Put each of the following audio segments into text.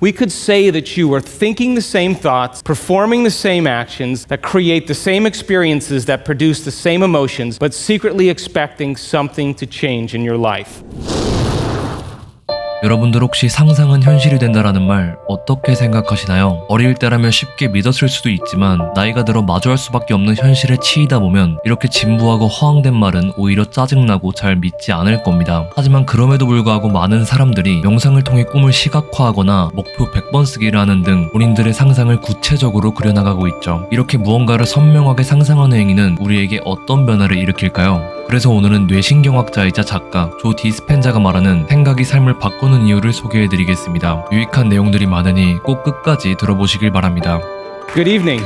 We could say that you are thinking the same thoughts, performing the same actions, that create the same experiences, that produce the same emotions, but secretly expecting something to change in your life. 여러분들 혹시 상상은 현실이 된다라는 말 어떻게 생각하시나요? 어릴 때라면 쉽게 믿었을 수도 있지만 나이가 들어 마주할 수밖에 없는 현실에 치이다 보면 이렇게 진부하고 허황된 말은 오히려 짜증나고 잘 믿지 않을 겁니다. 하지만 그럼에도 불구하고 많은 사람들이 영상을 통해 꿈을 시각화하거나 목표 100번 쓰기를 하는 등 본인들의 상상을 구체적으로 그려나가고 있죠. 이렇게 무언가를 선명하게 상상하는 행위는 우리에게 어떤 변화를 일으킬까요? 그래서 오늘은 뇌신경학자이자 작가 조 디스펜자가 말하는 생각이 삶을 바꾸는 이유를 소개해드리겠습니다. 유익한 내용들이 많으니 꼭 끝까지 들어보시길 바랍니다. Good evening.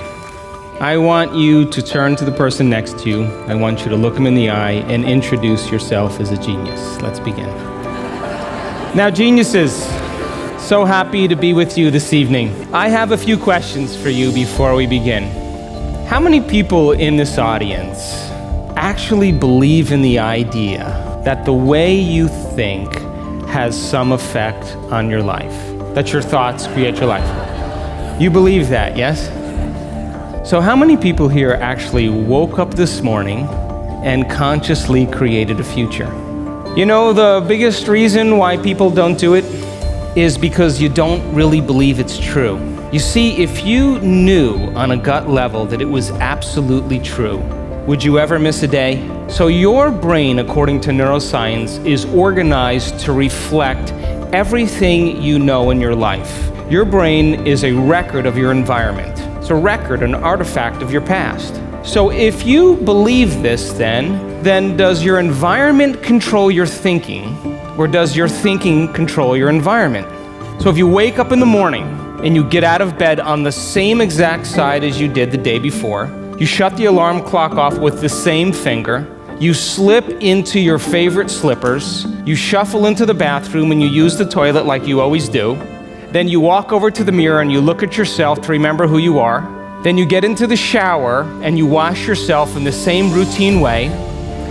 I want you to turn to the person next to you. I want you to look him in the eye and introduce yourself as a genius. Let's begin. Now, geniuses, so happy to be with you this evening. I have a few questions for you before we begin. How many people in this audience actually believe in the idea that the way you think has some effect on your life? That your thoughts create your life? You believe that, yes? So how many people here actually woke up this morning and consciously created a future? You know, the biggest reason why people don't do it is because you don't really believe it's true. You see, if you knew on a gut level that it was absolutely true, would you ever miss a day? So your brain, according to neuroscience, is organized to reflect everything you know in your life. Your brain is a record of your environment. It's a record, an artifact of your past. So if you believe this, then does your environment control your thinking, or does your thinking control your environment? So if you wake up in the morning and you get out of bed on the same exact side as you did the day before, you shut the alarm clock off with the same finger, you slip into your favorite slippers, you shuffle into the bathroom and you use the toilet like you always do, then you walk over to the mirror and you look at yourself to remember who you are, then you get into the shower and you wash yourself in the same routine way,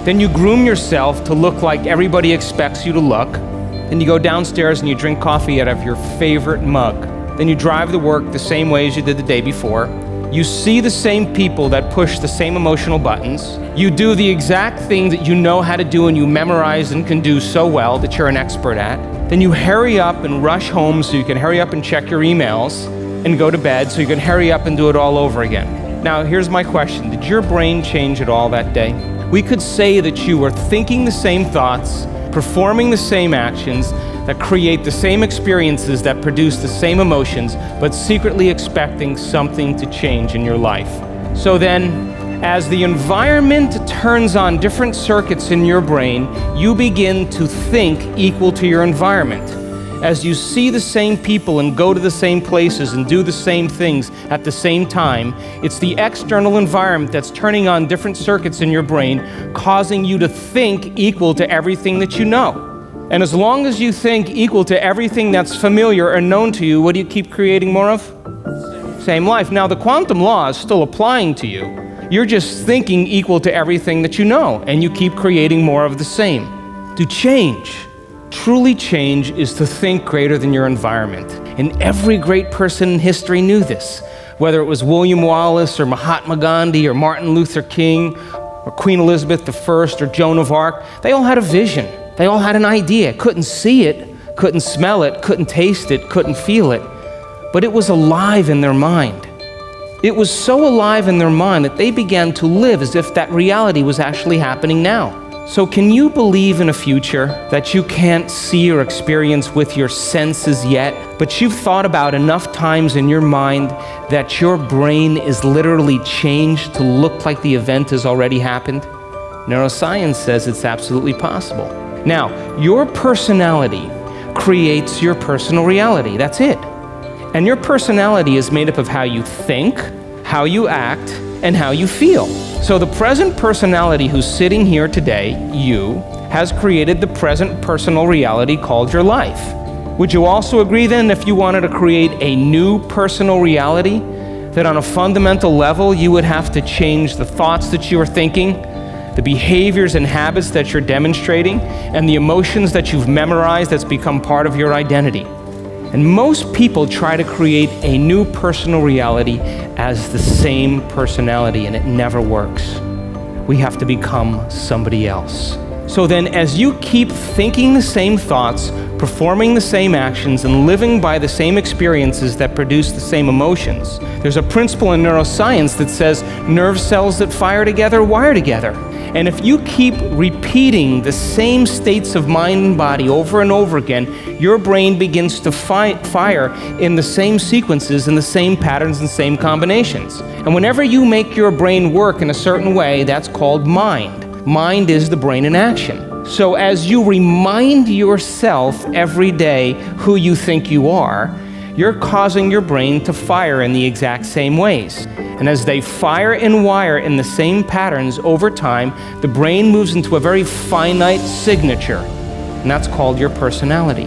then you groom yourself to look like everybody expects you to look, then you go downstairs and you drink coffee out of your favorite mug, then you drive to work the same way as you did the day before, you see the same people that push the same emotional buttons. You do the exact thing that you know how to do and you memorize and can do so well that you're an expert at. Then you hurry up and rush home so you can hurry up and check your emails and go to bed so you can hurry up and do it all over again. Now, here's my question. Did your brain change at all that day? We could say that you were thinking the same thoughts, performing the same actions, that create the same experiences, that produce the same emotions, but secretly expecting something to change in your life. So then, as the environment turns on different circuits in your brain, you begin to think equal to your environment. As you see the same people and go to the same places and do the same things at the same time, it's the external environment that's turning on different circuits in your brain, causing you to think equal to everything that you know. And as long as you think equal to everything that's familiar or known to you, what do you keep creating more of? Same life. Now, the quantum law is still applying to you. You're just thinking equal to everything that you know, and you keep creating more of the same. To change, truly change, is to think greater than your environment. And every great person in history knew this. Whether it was William Wallace or Mahatma Gandhi or Martin Luther King or Queen Elizabeth I or Joan of Arc, they all had a vision. They all had an idea. Couldn't see it, couldn't smell it, couldn't taste it, couldn't feel it, but it was alive in their mind. It was so alive in their mind that they began to live as if that reality was actually happening now. So can you believe in a future that you can't see or experience with your senses yet, but you've thought about enough times in your mind that your brain is literally changed to look like the event has already happened? Neuroscience says it's absolutely possible. Now, your personality creates your personal reality. That's it. And your personality is made up of how you think, how you act, and how you feel. So the present personality who's sitting here today, you, has created the present personal reality called your life. Would you also agree then, if you wanted to create a new personal reality, that on a fundamental level you would have to change the thoughts that you are thinking, the behaviors and habits that you're demonstrating, and the emotions that you've memorized that's become part of your identity? And most people try to create a new personal reality as the same personality, and it never works. We have to become somebody else. So then, as you keep thinking the same thoughts, performing the same actions, and living by the same experiences that produce the same emotions, there's a principle in neuroscience that says nerve cells that fire together wire together. And if you keep repeating the same states of mind and body over and over again, your brain begins to fire in the same sequences, in the same patterns and same combinations. And whenever you make your brain work in a certain way, that's called mind. Mind is the brain in action. So as you remind yourself every day who you think you are, you're causing your brain to fire in the exact same ways. And as they fire and wire in the same patterns over time, the brain moves into a very finite signature, and that's called your personality.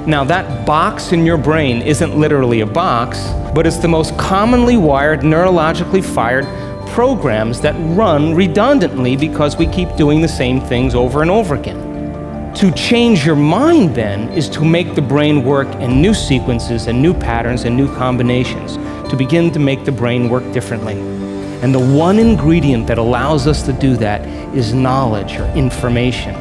Now, that box in your brain isn't literally a box, but it's the most commonly wired, neurologically fired programs that run redundantly because we keep doing the same things over and over again. To change your mind, then, is to make the brain work in new sequences and new patterns and new combinations, to begin to make the brain work differently. And the one ingredient that allows us to do that is knowledge or information.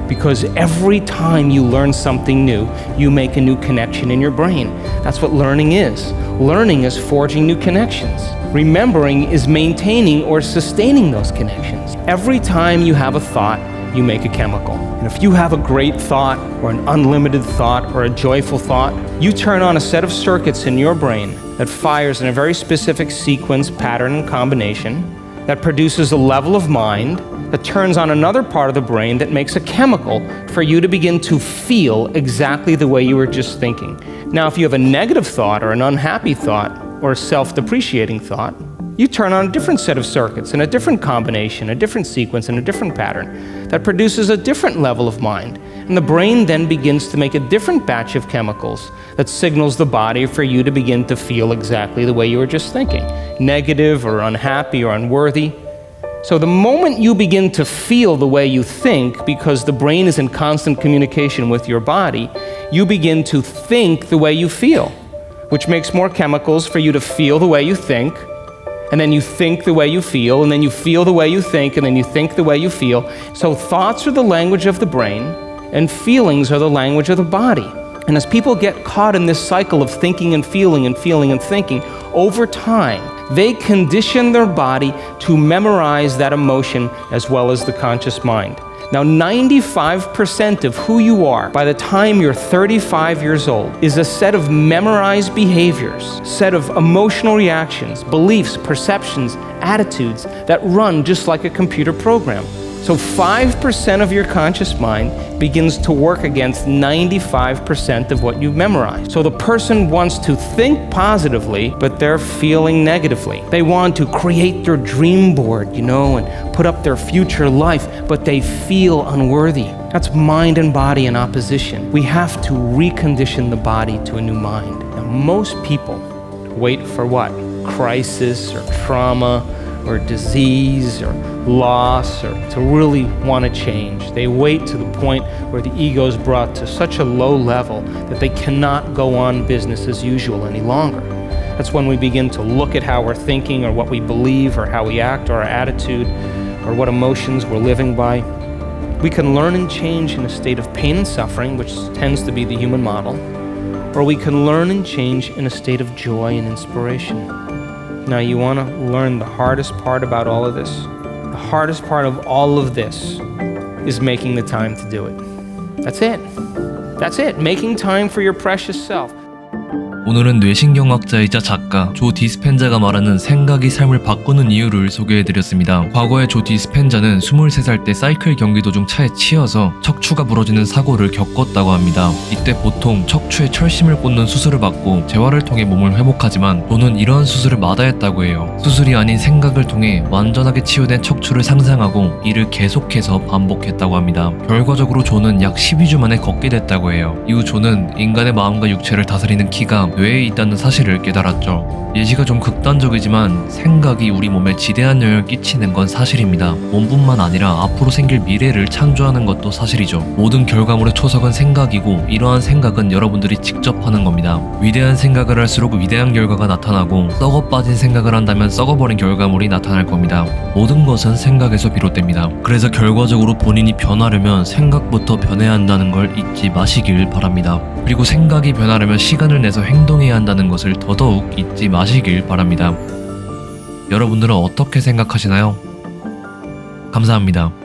Because every time you learn something new, you make a new connection in your brain. That's what learning is. Learning is forging new connections. Remembering is maintaining or sustaining those connections. Every time you have a thought, you make a chemical. And if you have a great thought or an unlimited thought or a joyful thought, you turn on a set of circuits in your brain that fires in a very specific sequence, pattern, and combination that produces a level of mind that turns on another part of the brain that makes a chemical for you to begin to feel exactly the way you were just thinking. Now, if you have a negative thought or an unhappy thought or a self-depreciating thought, you turn on a different set of circuits and a different combination, a different sequence, and a different pattern that produces a different level of mind. And the brain then begins to make a different batch of chemicals that signals the body for you to begin to feel exactly the way you were just thinking, negative or unhappy or unworthy. So the moment you begin to feel the way you think, because the brain is in constant communication with your body, you begin to think the way you feel, which makes more chemicals for you to feel the way you think. And then you think the way you feel, and then you feel the way you think, and then you think the way you feel. So thoughts are the language of the brain, and feelings are the language of the body. And as people get caught in this cycle of thinking and feeling and feeling and thinking, over time, they condition their body to memorize that emotion as well as the conscious mind. Now, 95% of who you are by the time you're 35 years old is a set of memorized behaviors, set of emotional reactions, beliefs, perceptions, attitudes that run just like a computer program. So 5% of your conscious mind begins to work against 95% of what you've memorized. So the person wants to think positively, but they're feeling negatively. They want to create their dream board, and put up their future life, but they feel unworthy. That's mind and body in opposition. We have to recondition the body to a new mind. Now, most people wait for what? Crisis or trauma or disease or loss or to really want to change. They wait to the point where the ego is brought to such a low level that they cannot go on business as usual any longer. That's when we begin to look at how we're thinking or what we believe or how we act or our attitude or what emotions we're living by. We can learn and change in a state of pain and suffering, which tends to be the human model, or we can learn and change in a state of joy and inspiration. Now, you want to learn the hardest part about all of this? The hardest part of all of this is making the time to do it. That's it. That's it. Making time for your precious self. 오늘은 뇌신경학자이자 작가 조 디스펜자가 말하는 생각이 삶을 바꾸는 이유를 소개해드렸습니다. 과거에 조 디스펜자는 23살 때 사이클 경기 도중 차에 치여서 척추가 부러지는 사고를 겪었다고 합니다. 이때 보통 척추에 철심을 꽂는 수술을 받고 재활을 통해 몸을 회복하지만 조는 이러한 수술을 마다했다고 해요. 수술이 아닌 생각을 통해 완전하게 치유된 척추를 상상하고 이를 계속해서 반복했다고 합니다. 결과적으로 조는 약 12주 만에 걷게 됐다고 해요. 이후 조는 인간의 마음과 육체를 다스리는 키 피가 뇌에 있다는 사실을 깨달았죠. 예시가 좀 극단적이지만 생각이 우리 몸에 지대한 영향을 끼치는 건 사실입니다. 몸뿐만 아니라 앞으로 생길 미래를 창조하는 것도 사실이죠. 모든 결과물의 초석은 생각이고 이러한 생각은 여러분들이 직접 하는 겁니다. 위대한 생각을 할수록 위대한 결과가 나타나고 썩어 빠진 생각을 한다면 썩어버린 결과물이 나타날 겁니다. 모든 것은 생각에서 비롯됩니다. 그래서 결과적으로 본인이 변하려면 생각부터 변해야 한다는 걸 잊지 마시길 바랍니다. 그리고 생각이 변하려면 시간을 내서 행동해야 한다는 것을 더더욱 잊지 마시길 바랍니다. 여러분들은 어떻게 생각하시나요? 감사합니다.